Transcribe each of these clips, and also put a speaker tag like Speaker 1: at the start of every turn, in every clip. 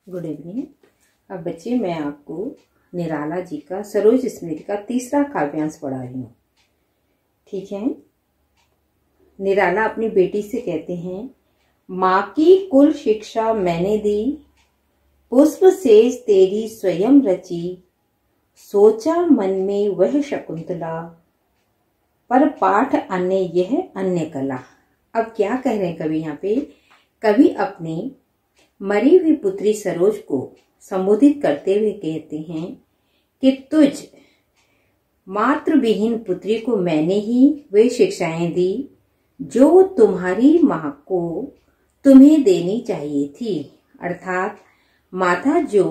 Speaker 1: Good evening. अब बच्चे, मैं आपको निराला जी का सरोज स्मृति का तीसरा काव्यांश पढ़ा रही हूँ। ठीक है। निराला अपनी बेटी से कहते हैं, माँ की कुल शिक्षा मैंने दी, पुष्प सेज तेरी स्वयं रची, सोचा मन में वह शकुंतला, पर पाठ अन्य यह अन्य कला। अब क्या कह रहे हैं कवि यहाँ पे? कवि अपनी मरी हुई पुत्री सरोज को संबोधित करते हुए कहते हैं कि तुझ मातृविहीन पुत्री को मैंने ही वे शिक्षाएं दी जो तुम्हारी माँ को तुम्हें देनी चाहिए थी। अर्थात माता जो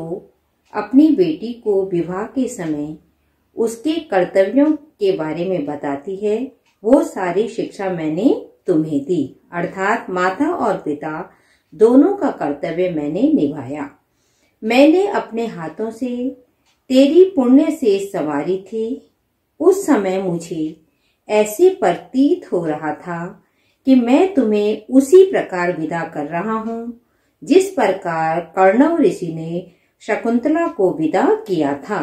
Speaker 1: अपनी बेटी को विवाह के समय उसके कर्तव्यों के बारे में बताती है, वो सारी शिक्षा मैंने तुम्हें दी। अर्थात माता और पिता दोनों का कर्तव्य मैंने निभाया। मैंने अपने हाथों से तेरी पुण्य से संवारी थी। उस समय मुझे ऐसे प्रतीत हो रहा था कि मैं तुम्हें उसी प्रकार विदा कर रहा हूँ जिस प्रकार कर्णव ऋषि ने शकुंतला को विदा किया था।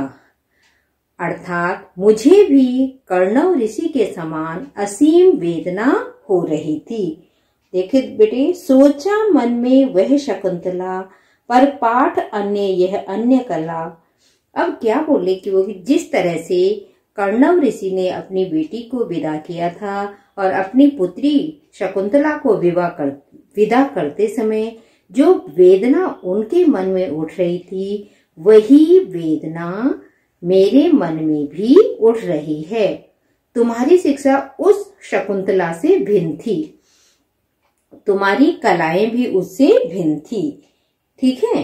Speaker 1: अर्थात मुझे भी कर्णव ऋषि के समान असीम वेदना हो रही थी। देखिए बेटे, सोचा मन में वह शकुंतला, पर पाठ अन्य यह अन्य कला। अब क्या बोले कि वो जिस तरह से कर्णव ऋषि ने अपनी बेटी को विदा किया था और अपनी पुत्री शकुंतला को विदा करते समय जो वेदना उनके मन में उठ रही थी, वही वेदना मेरे मन में भी उठ रही है। तुम्हारी शिक्षा उस शकुंतला से भिन्न थी, तुम्हारी कलाएं भी उससे भिन्न थी। ठीक है,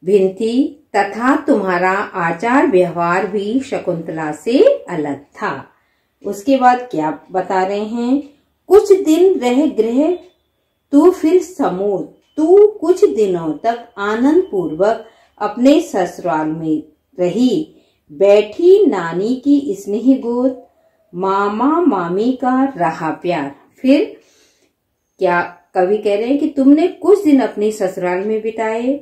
Speaker 1: भिन्न थी, तथा तुम्हारा आचार व्यवहार भी शकुंतला से अलग था। उसके बाद क्या बता रहे हैं? कुछ दिन रह गृह तू फिर समूह, तू कुछ दिनों तक आनंद पूर्वक अपने ससुराल में रही, बैठी नानी की स्नेह गोद, मामा मामी का रहा प्यार। फिर क्या कवि कह रहे हैं कि तुमने कुछ दिन अपनी ससुराल में बिताए,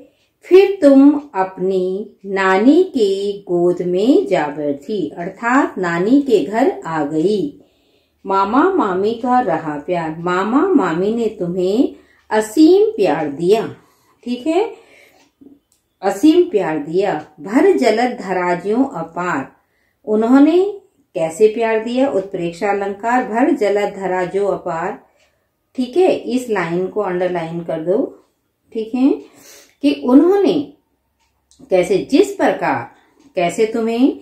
Speaker 1: फिर तुम अपनी नानी की गोद में जा बैठी, अर्थात नानी के घर आ गई। मामा मामी का रहा प्यार, मामा मामी ने तुम्हें असीम प्यार दिया। ठीक है, असीम प्यार दिया। भर जलद धराज्यों अपार, उन्होंने कैसे प्यार दिया? उत्प्रेक्षा अलंकार, भर जलद धराज्यों अपार। ठीक है, इस लाइन को अंडरलाइन कर दो। ठीक है, कि उन्होंने कैसे, जिस प्रकार, कैसे तुम्हें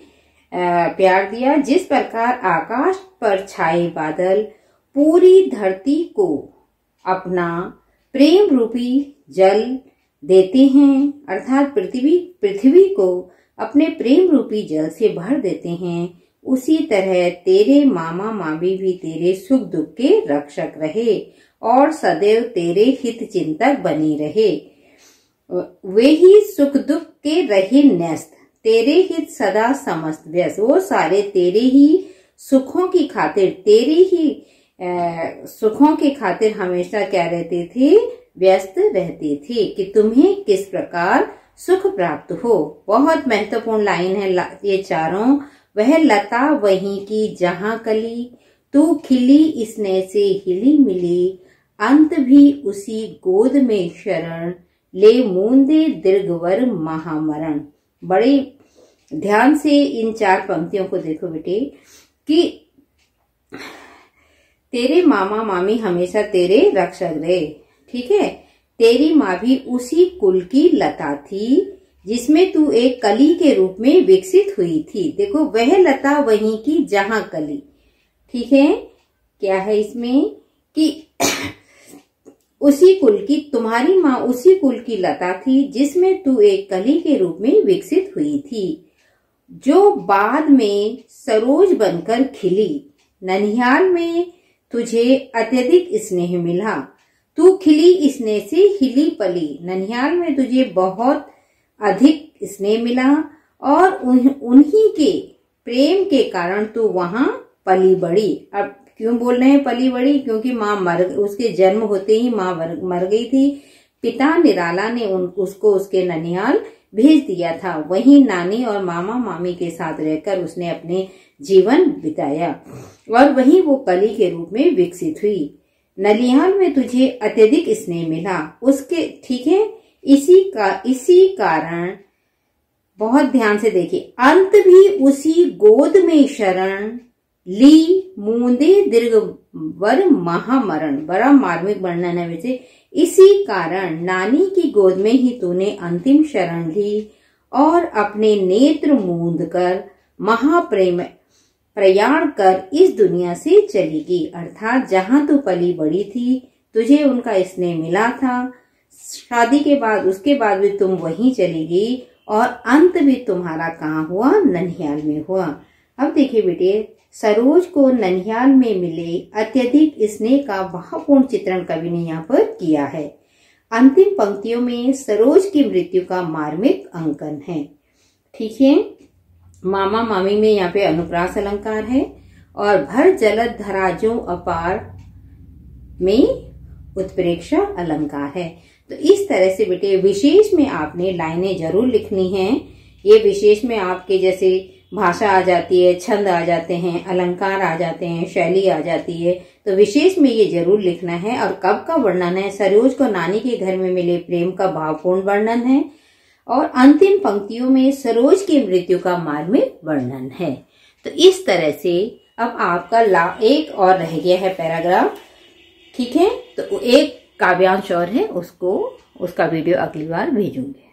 Speaker 1: प्यार दिया, जिस प्रकार आकाश पर छाए बादल पूरी धरती को अपना प्रेम रूपी जल देते हैं, अर्थात पृथ्वी को अपने प्रेम रूपी जल से भर देते हैं, उसी तरह तेरे मामा मामी भी तेरे सुख दुख के रक्षक रहे और सदैव तेरे हित चिंतक बनी रहे। वे ही सुख दुख के रहे न्यस्त, तेरे हित सदा समस्त व्यस्त। वो सारे तेरे ही सुखों की खातिर, तेरे ही सुखों की खातिर हमेशा क्या रहते थे? व्यस्त रहते थे कि तुम्हें किस प्रकार सुख प्राप्त हो। बहुत महत्वपूर्ण लाइन है ये चारों। वह लता वहीं की जहां कली, तू खिली स्नेह से हिली मिली, अंत भी उसी गोद में शरण, ले मूंदे दीर्घवर महामरण। बड़े ध्यान से इन चार पंक्तियों को देखो बेटे, कि तेरे मामा मामी हमेशा तेरे रक्षक रहे। ठीक है, तेरी माँ भी उसी कुल की लता थी जिसमें तू एक कली के रूप में विकसित हुई थी। देखो, वह लता वहीं की जहां कली। ठीक है, क्या है इसमें कि उसी कुल की, तुम्हारी माँ उसी कुल की लता थी जिसमें तू एक कली के रूप में विकसित हुई थी, जो बाद में सरोज बनकर खिली। ननिहाल में तुझे अत्यधिक स्नेह मिला, तू खिली स्नेह से हिली पली। ननिहाल में तुझे बहुत अधिक स्नेह मिला और उन्हीं के प्रेम के कारण तू वहां पली बड़ी। अब क्यों बोल रहे हैं पली बड़ी? क्योंकि माँ उसके जन्म होते ही माँ मर गई थी, पिता निराला ने उसको उसके ननिहाल भेज दिया था। वहीं नानी और मामा मामी के साथ रहकर उसने अपने जीवन बिताया और वहीं वो कली के रूप में विकसित हुई। ननिहाल में तुझे अत्यधिक स्नेह मिला उसके, ठीक है। इसी कारण बहुत ध्यान से देखिए, अंत भी उसी गोद में शरण ली, मूंदे दीर्घ वर महामरण। बड़ा मार्मिक वर्णन है वैसे। इसी कारण नानी की गोद में ही तूने अंतिम शरण ली और अपने नेत्र मूंद कर महाप्रेम प्रयाण कर इस दुनिया से चली गई। अर्थात जहां तू पली बड़ी थी, तुझे उनका स्नेह मिला था, शादी के बाद उसके बाद भी तुम वहीं चली गई और अंत भी तुम्हारा कहाँ हुआ? ननिहाल में हुआ। अब देखिए बेटे, सरोज को ननिहाल में मिले अत्यधिक स्नेह का भावपूर्ण चित्रण कवि ने यहाँ पर किया है। अंतिम पंक्तियों में सरोज की मृत्यु का मार्मिक अंकन है, ठीक है। मामा मामी में यहाँ पे अनुप्रास अलंकार है और भर जलद धराजों अपार में उत्प्रेक्षा अलंकार है। तो इस तरह से बेटे विशेष में आपने लाइनें जरूर लिखनी हैं। ये विशेष में आपके जैसे भाषा आ जाती है, छंद आ जाते हैं, अलंकार आ जाते हैं, शैली आ जाती है, तो विशेष में ये जरूर लिखना है। और कब का वर्णन है? सरोज को नानी के घर में मिले प्रेम का भावपूर्ण वर्णन है और अंतिम पंक्तियों में सरोज की मृत्यु का मार्मिक वर्णन है। तो इस तरह से अब आपका एक और रह गया है पैराग्राफ, ठीक है। तो एक काव्यांश और है, उसका वीडियो अगली बार भेजूंगी।